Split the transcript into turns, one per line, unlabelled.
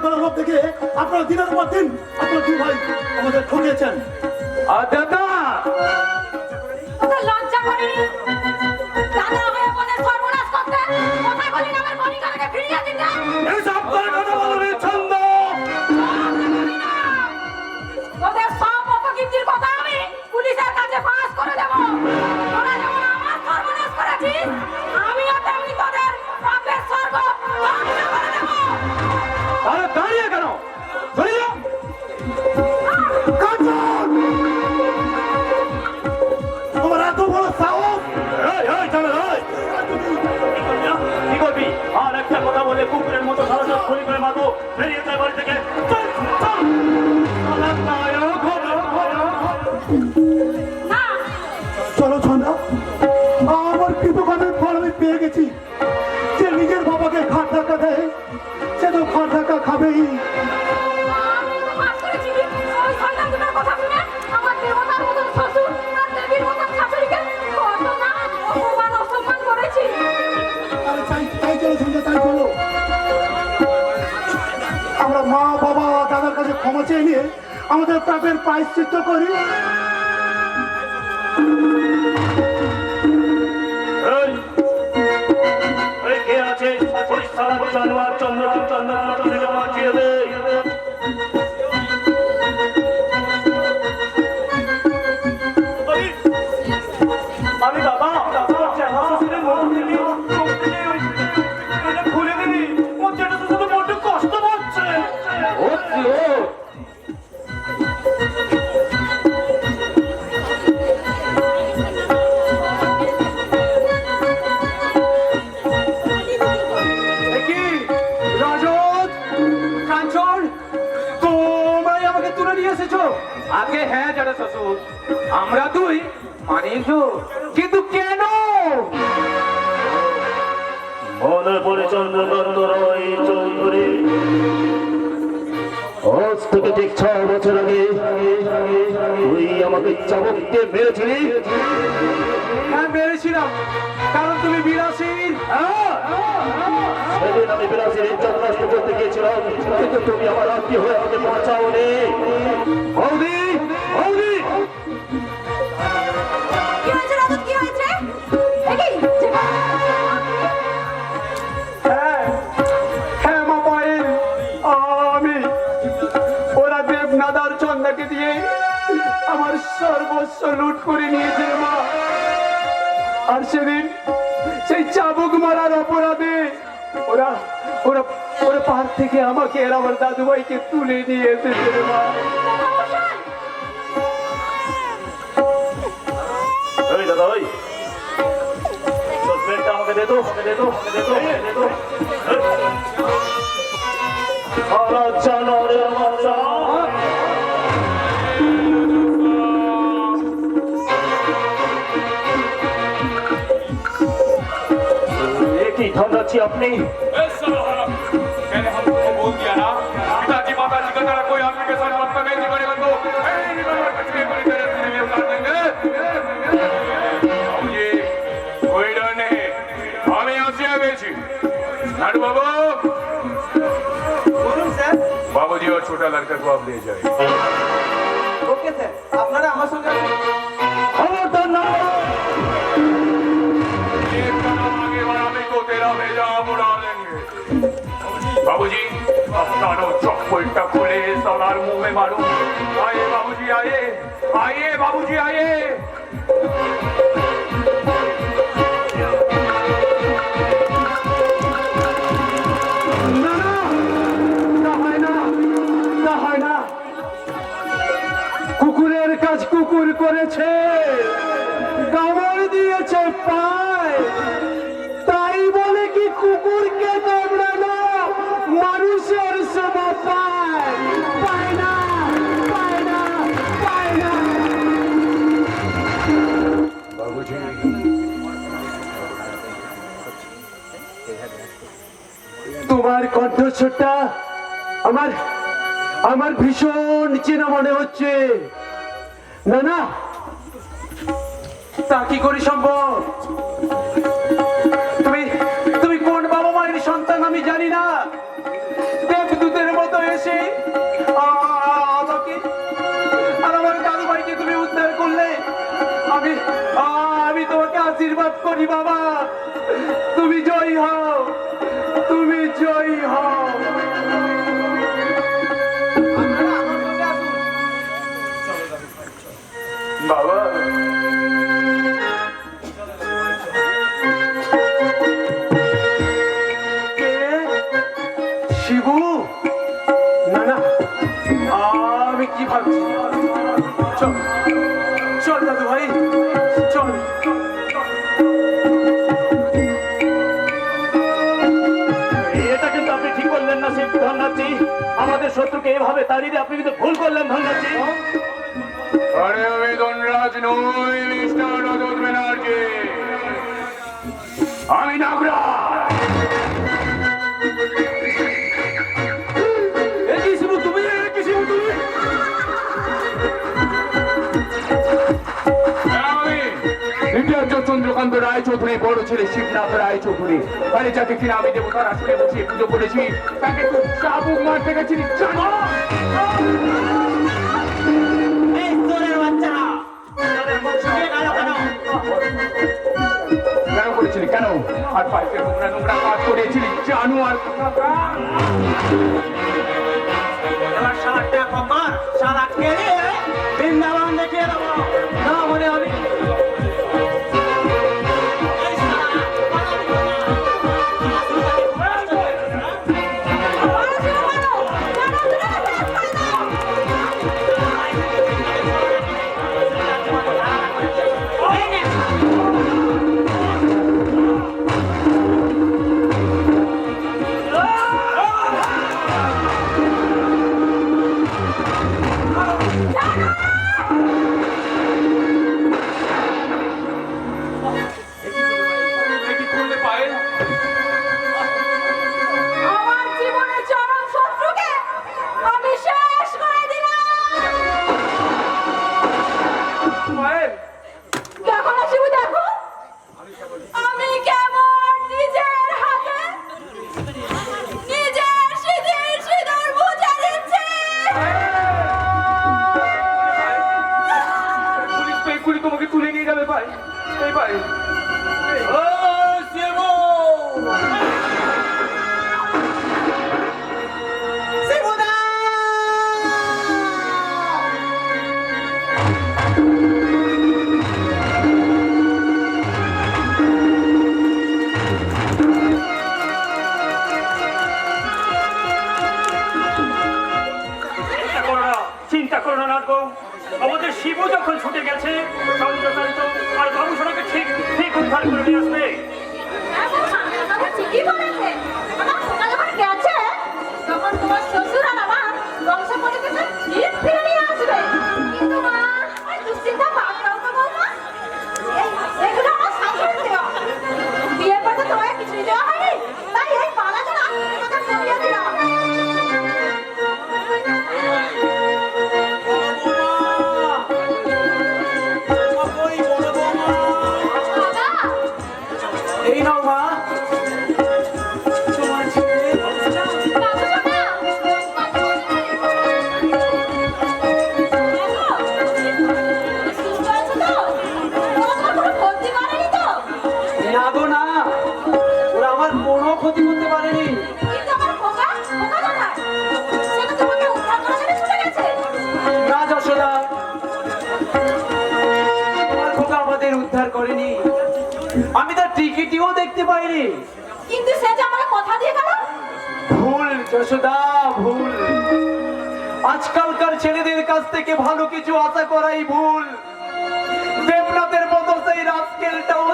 করার লোক দেখে আপনারা দিনের পর দিন আপনার দুই ভাই আমাদের ঠকিয়েছেন।
আর দাদা
লজ্জা করেনি দাদা হয়ে বলে সর্বনাশ করতে কোথায় বলি না আমার বনিকাকে ফিরিয়ে দিতে
এসব করে কথা বলবি ছন্দ
তোদের সব অপকীর্তির কথা আমি পুলিশের কাছে ফাঁস করে দেব। তোরা যেমন আমার সর্বনাশ করেছিস আমিও তেমনি তোদের পাপের স্বর্গ ধ্বংস করে দেব।
আরে দাঁড়িয়ে কেন ধরে যাও
তোমার এত বড় সাহস!
কি করবি? আর একটা কথা বলে কুকুরের মতো সারা খুলি করে মারবো। বেরিয়ে যায় বাড়ি থেকে। চল, চল।
না
চলো ছন্দা, আমার কৃতকানের ফল আমি পেয়ে গেছি। যে নিজের বাবাকে খাট ধাক্কা দেয় সে তো খাট ধাক্কা খাবেই।
আমি তো পাপ করেছি ওই শয়তান দুটোর কথা শুনে আমার দেবতার মতন শ্বশুর আর দেবীর মতন শাশুড়িকে কত না অপমান অসম্মান করেছি।
আরে তাই চলো ছন্দা, তাই চলো। আমরা মা বাবা দাদার কাছে ক্ষমা চেয়ে নিয়ে আমাদের পাপের প্রায়শ্চিত্ত করি।
এই কে আছে? ওই সারা জানোয়ার চন্দ্র থেকে বাঁচিয়ে দে। আমি বাবা শ্বশুরের মন থেকে খুলে দিলি। ওর যেটা তো শুধু বড্ড কষ্ট পাচ্ছে।
কি রাজত কাঞ্চন তোমরাই আমাকে তুলে নিয়ে এসেছো? আগে হ্যাঁ জানা শ্বশুর আমরা তুই মানিস কিন্তু কেন?
মনে পড়ে চন্দ্রকান্ত রায় চৌধুরী আজ থেকে ঠিক 6 বছর আগে তুই আমাকে চাবুক দিয়ে মেরেছিলি।
হ্যাঁ মেরেছিলাম কারণ তুমি বিলাসীর।
সেদিন আমি বিলাসীর ইজ্জত নষ্ট করতে গিয়েছিলাম কিন্তু তুমি আমার আত্মীয় হয়ে আমাকে বাঁচাওনি। বৌদি বৌদি
কি হয়েছে রাজত, কি হয়েছে? দেখি
হ্যাঁ হ্যাঁ মা পায়েল আমি ওরা দেবনাদার চন্দাকে দিয়ে আমার সর্বস্ব লুট করে নিয়েছে মা। আর সেদিন সেই চাবুক মারার অপরাধে ওরা ওরা ওরা পাহাড় থেকে আমাকে আর আমার দাদু ভাইকে তুলে নিয়ে এসেছে রে মা।
এই দাদা ভাই তোর প্লেটটা আমাকে দে তো, আমাকে দে তো, আমাকে দে তো, আমাকে দে তো। সারা জানোয়ারে আমার জান। এ কি ধান্দাচ্ছি আপনি?
मैंने हमको बोल दिया ना पिताजी माताजी का तरह कोई आदमी के साथ बदतमीजी नहीं करेगा तो कचरे पूरी तरह से नियम कर देंगे। अब ये कोई डर नहीं, हम यहाँ से आ गए छी। लाडू बाबू बाबू जी और छोटा लड़का को आप ले जाए।
ওকে স্যার আপনারা আমার সঙ্গে
খবরদার না।
एक कदम आगे बढ़ाने को तेरा भेजा हम उड़ा देंगे। बाबूजी अपना चौपटा खोले सलार मुंह में मारो। आइए बाबूजी आइए, आइए बाबूजी आइए।
না না হয় না, না হয় না। কুকুরের কাজ কুকুর করেছে, কামড় দিয়েছে পায়, তাই বলে কি কুকুরকে দৌড়ানো মানুষের শোভা পায়? পায় না, পায় না, পায় না।
बाबूजी
তোমার কণ্ঠস্বরটা আমার আমার ভীষণ চেনা মনে হচ্ছে। না না তা কি করে সম্ভব? তুমি তুমি কোন বাবা মায়ের সন্তান আমি জানি না। দেবদূতের মতো জয়ী হও।
বাবা
কে? শিবু? না না, আমি কি ভাবছি, চল চল দাদু ভাই চল।
এটা কিন্তু আপনি ঠিক করলেন না শিব ধন্যাজি। আমাদের শত্রুকে এভাবে তাড়িয়ে দিয়ে আপনি কিন্তু ভুল করলেন ধন্যাজি।
আরে আমি ধনরাজ নই, মিস্টার রজত ব্যানার্জি, আমি নাগরাজ।
কি শিবু তুমি? কি শিবু তুমি?
আমি চন্দ্রকান্ত রায় চৌধুরী বড় ছেলে শিবনাথ রায় চৌধুরী। আরে যাকে কিনা আমি দেবতার আসলে বসিয়ে পুজো করেছি, তাকে তো চাবুক মারতে গেছি জানো? কেন করেছিলি কেন? আর পাইপে নোংরা নোংরা কাজ করেছিলি জানো? আর
এবার সারাটা কপার সারা কেড়ে বৃন্দাবন দেখিয়ে দেবো। না মানে আমি
আমার জীবনের চরম শত্রুকে আমি শেষ করে দিলাম। দেখো না শিবু, দেখো আমি কেমন নিজের হাতে নিজের সিঁদুর মুছে দিচ্ছি।
পুলিশ তো এক্ষুনি তোমাকে তুলে নিয়ে যাবে ভাই। এই ভাই
চিন্তা করো না নাগো, আমাদের শিবু যখন ছুটে গেছে চন্দ্রকান্ত আর বাবুসোনাকে ঠিক ঠিক উদ্ধার করে নিয়ে আসবে।
ঠিকই বলেছে, আমার খোকা যখন গেছে তখন তোমার শ্বশুর আর আমার বংশ পরিচয় ঠিক ফিরে নিয়ে আসবে। কিন্তু মা, ওই দুশ্চিন্তা বাদ দাও তো বৌমা। এগুলো আমার শাশুড়ি দেওয়া। বিয়ের পর তো তোমায় কিছুই দেওয়া হয়নি, তাই এই পালা যেন আপনার কথা করিয়ে দিলাম। বাবা,
এই নাও মা তোমার ছেলে। না গো না, ওরা আমার কোনো ক্ষতি করতে পারেনি। না যশোদা, তোমার খোকা আমাদের উদ্ধার করেনি। আমি তার টিকিটিও দেখতে পাইনি।
কিন্তু সে যে আমার কথা দিয়ে গেল।
ভুল যশোদা, ভুল। আজকালকার ছেলেদের কাছ থেকে ভালো কিছু আশা করাই ভুল। দেবনাথের মতো সেই রাজকেলটাও